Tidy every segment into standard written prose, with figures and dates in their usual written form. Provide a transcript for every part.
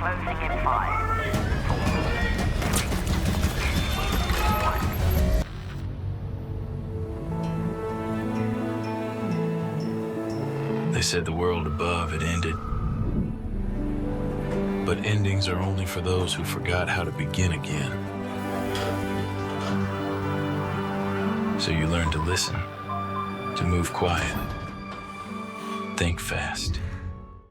closing in 5. They said the world above had ended. But endings are only for those who forgot how to begin again. So you learn to listen, to move quiet, think fast.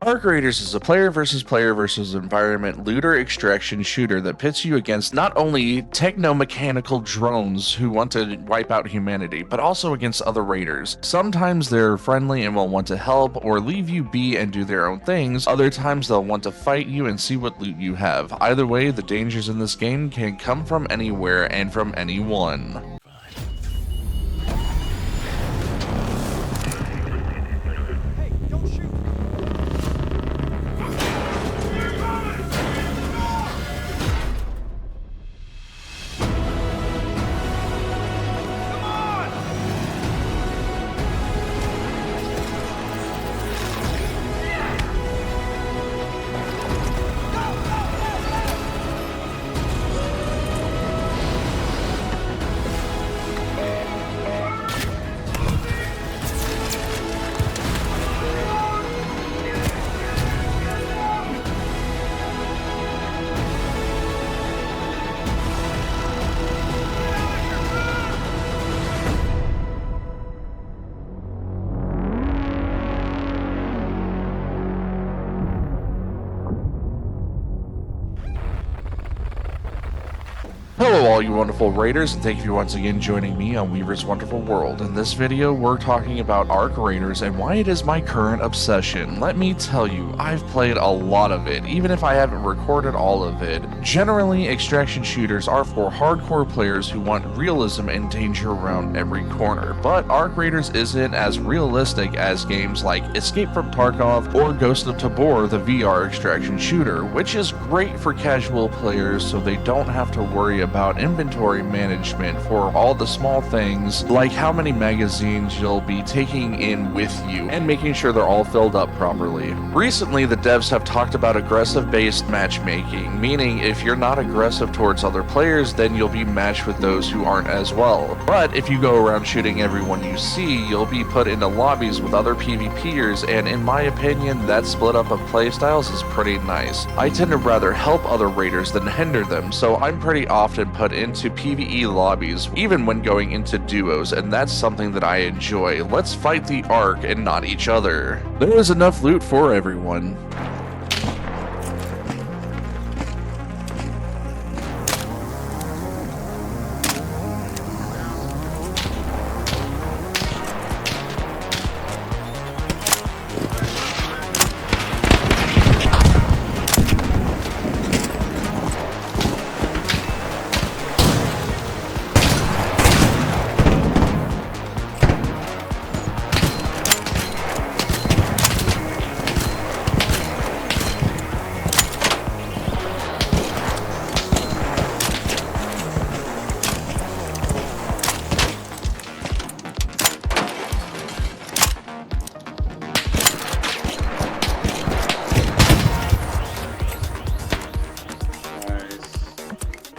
Arc Raiders is a player versus environment looter extraction shooter that pits you against not only techno-mechanical drones who want to wipe out humanity, but also against other raiders. Sometimes they're friendly and will want to help or leave you be and do their own things. Other times they'll want to fight you and see what loot you have. Either way, the dangers in this game can come from anywhere and from anyone. Hello all you wonderful raiders, and thank you once again joining me on Weaver's Wonderful World. In this video we're talking about Arc Raiders and why it is my current obsession. Let me tell you, I've played a lot of it, even if I haven't recorded all of it. Generally, extraction shooters are for hardcore players who want realism and danger around every corner, but Arc Raiders isn't as realistic as games like Escape from Tarkov or Ghost of Tabor, the VR extraction shooter, which is great for casual players so they don't have to worry about inventory management for all the small things like how many magazines you'll be taking in with you and making sure they're all filled up properly. Recently, the devs have talked about aggressive-based matchmaking, meaning if you're not aggressive towards other players, then you'll be matched with those who aren't as well. But if you go around shooting everyone you see, you'll be put into lobbies with other PvPers, and in my opinion, that split up of playstyles is pretty nice. I tend to rather help other raiders than hinder them, so I'm pretty often put into PvE lobbies, even when going into duos, and that's something that I enjoy. Let's fight the Arc and not each other. There is enough loot for everyone.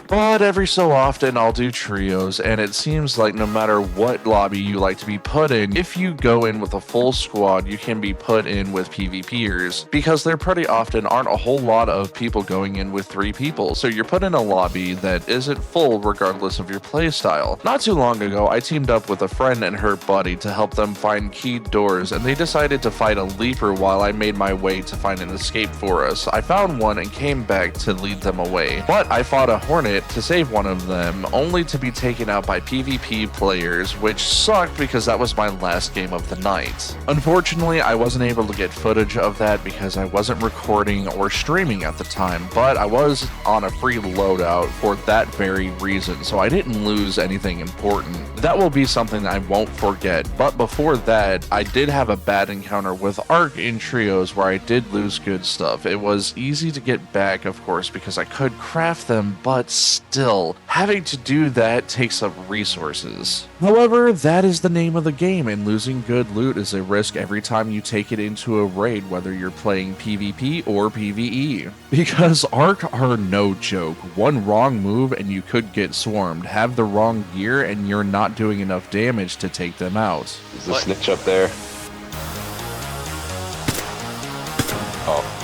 But every so often I'll do trios, and it seems like no matter what lobby you like to be put in, if you go in with a full squad, you can be put in with PvPers, because there pretty often aren't a whole lot of people going in with 3 people, so you're put in a lobby that isn't full regardless of your playstyle. Not too long ago, I teamed up with a friend and her buddy to help them find keyed doors, and they decided to fight a leaper while I made my way to find an escape for us. I found one and came back to lead them away, but I fought a hornet to save one of them, only to be taken out by PvP players, which sucked because that was my last game of the night. Unfortunately, I wasn't able to get footage of that because I wasn't recording or streaming at the time, but I was on a free loadout for that very reason, so I didn't lose anything important. That will be something I won't forget, but before that, I did have a bad encounter with Arc in trios where I did lose good stuff. It was easy to get back, of course, because I could craft them, but still, having to do that takes up resources. However, that is the name of the game, and losing good loot is a risk every time you take it into a raid, whether you're playing PvP or PvE. Because Ark are no joke. One wrong move and you could get swarmed. Have the wrong gear and you're not doing enough damage to take them out. There's a snitch up there.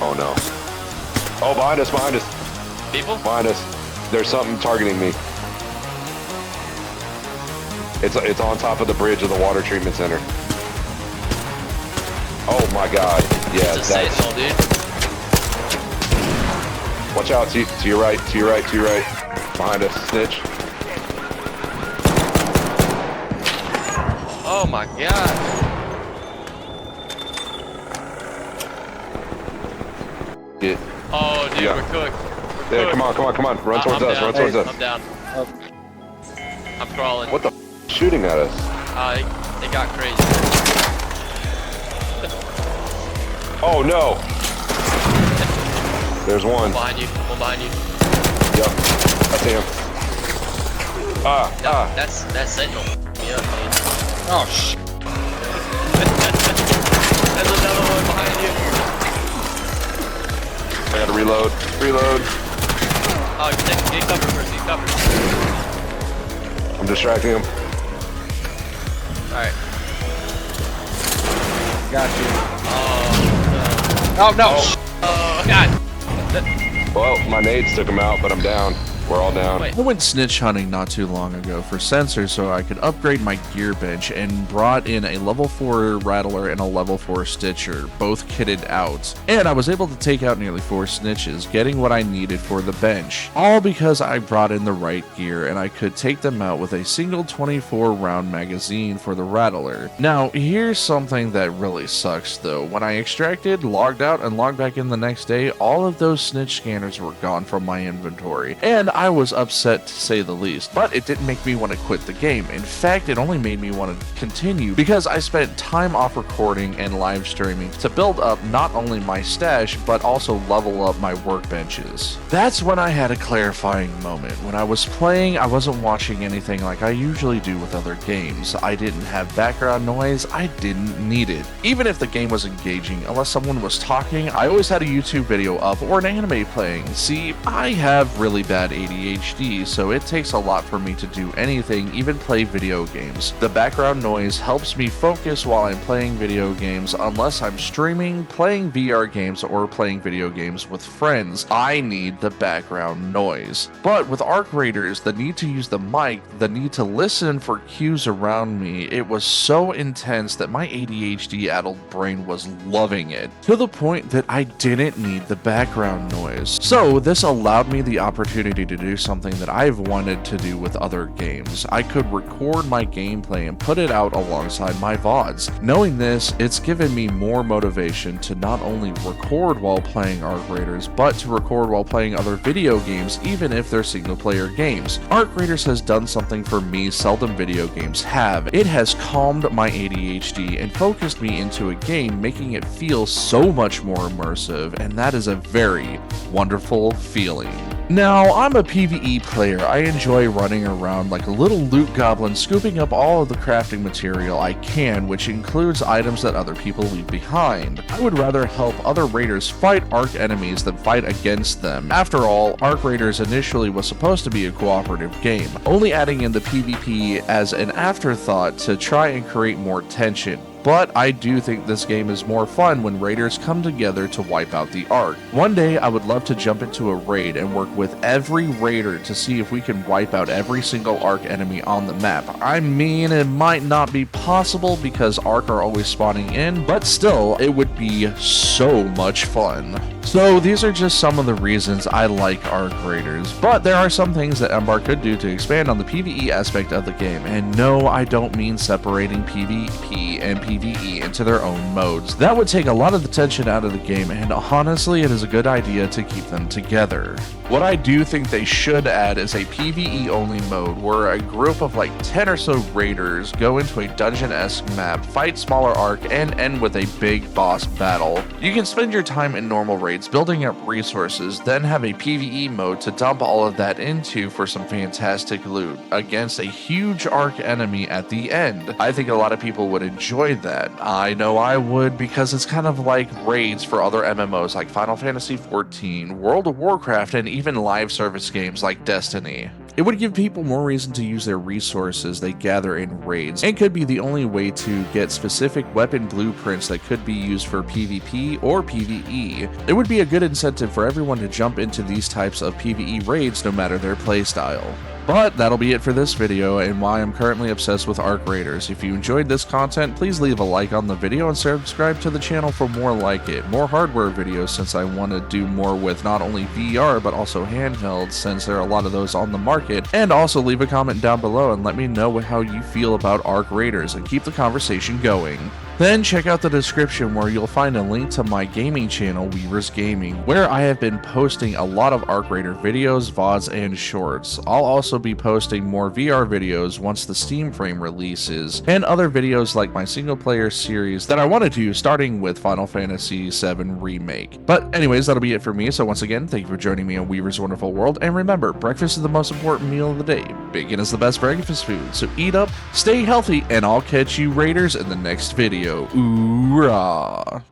Oh no. Oh, behind us, behind us. People? Behind us. There's something targeting me. It's on top of the bridge of the water treatment center. Oh my god. Yeah, It's a sentinel, dude. Watch out, to your right, to your right, to your right. Behind us, snitch. Oh my god. Get. Oh, dude, Yeah. we're cooked. Yeah, come on, come on, come on. Run towards us, run towards us. I'm down. I'm crawling. What the shooting at us? It got crazy. Oh no! There's one. Behind you. One behind you. Yep. That's him. That's sentinel. Yeah, man. Oh, shit. There's another one behind you. I gotta reload. Reload. Oh, get cover first. Get cover. I'm distracting him. Alright. Got you. Oh, Oh, no. oh, God. Well, my nades took him out, but I'm down. We're all down. Wait. I went snitch hunting not too long ago for sensors so I could upgrade my gear bench and brought in a level 4 Rattler and a level 4 Stitcher, both kitted out. And I was able to take out nearly 4 snitches, getting what I needed for the bench. All because I brought in the right gear and I could take them out with a single 24 round magazine for the Rattler. Now, here's something that really sucks though. When I extracted, logged out, and logged back in the next day, all of those snitch scanners were gone from my inventory. And I was upset to say the least, but it didn't make me want to quit the game. In fact, it only made me want to continue because I spent time off recording and live streaming to build up not only my stash, but also level up my workbenches. That's when I had a clarifying moment. When I was playing, I wasn't watching anything like I usually do with other games. I didn't have background noise, I didn't need it. Even if the game was engaging, unless someone was talking, I always had a YouTube video up or an anime playing. See, I have really bad ADHD, so it takes a lot for me to do anything, even play video games. The background noise helps me focus while I'm playing video games unless I'm streaming, playing VR games, or playing video games with friends. I need the background noise. But with Arc Raiders, the need to use the mic, the need to listen for cues around me, it was so intense that my ADHD-addled brain was loving it, to the point that I didn't need the background noise. So this allowed me the opportunity to do something that I've wanted to do with other games. I could record my gameplay and put it out alongside my VODs. Knowing this, it's given me more motivation to not only record while playing Arc Raiders, but to record while playing other video games, even if they're single-player games. Arc Raiders has done something for me seldom video games have. It has calmed my ADHD and focused me into a game, making it feel so much more immersive, and that is a very wonderful feeling. Now, I'm a PvE player. I enjoy running around like a little loot goblin, scooping up all of the crafting material I can, which includes items that other people leave behind. I would rather help other raiders fight Arc enemies than fight against them. After all, Arc Raiders initially was supposed to be a cooperative game, only adding in the PvP as an afterthought to try and create more tension. But I do think this game is more fun when raiders come together to wipe out the Ark. One day I would love to jump into a raid and work with every raider to see if we can wipe out every single Ark enemy on the map. I mean, it might not be possible because Ark are always spawning in, but still, it would be so much fun. So these are just some of the reasons I like Arc Raiders, but there are some things that Embark could do to expand on the PvE aspect of the game. And no, I don't mean separating PvP and PvE PvE into their own modes. That would take a lot of the tension out of the game, and honestly, it is a good idea to keep them together. What I do think they should add is a PvE only mode where a group of like 10 or so raiders go into a dungeon-esque map, fight smaller arc, and end with a big boss battle. You can spend your time in normal raids building up resources, then have a PvE mode to dump all of that into for some fantastic loot against a huge arc enemy at the end. I think a lot of people would enjoy that. I know I would, because it's kind of like raids for other MMOs like Final Fantasy XIV, World of Warcraft, and even live service games like Destiny. It would give people more reason to use their resources they gather in raids, and could be the only way to get specific weapon blueprints that could be used for PvP or PvE. It would be a good incentive for everyone to jump into these types of PvE raids no matter their playstyle. But that'll be it for this video and why I'm currently obsessed with Arc Raiders. If you enjoyed this content, please leave a like on the video and subscribe to the channel for more like it. More hardware videos, since I want to do more with not only VR but also handhelds, since there are a lot of those on the market. And also leave a comment down below and let me know how you feel about Arc Raiders and keep the conversation going. Then check out the description where you'll find a link to my gaming channel, Weavers Gaming, where I have been posting a lot of Arc Raider videos, VODs, and shorts. I'll also be posting more VR videos once the Steam frame releases, and other videos like my single player series that I want to do, starting with Final Fantasy VII Remake. But anyways, that'll be it for me, so once again, thank you for joining me on Weaver's Wonderful World, and remember, breakfast is the most important meal of the day. Bacon is the best breakfast food, so eat up, stay healthy, and I'll catch you Raiders in the next video. Hoorah!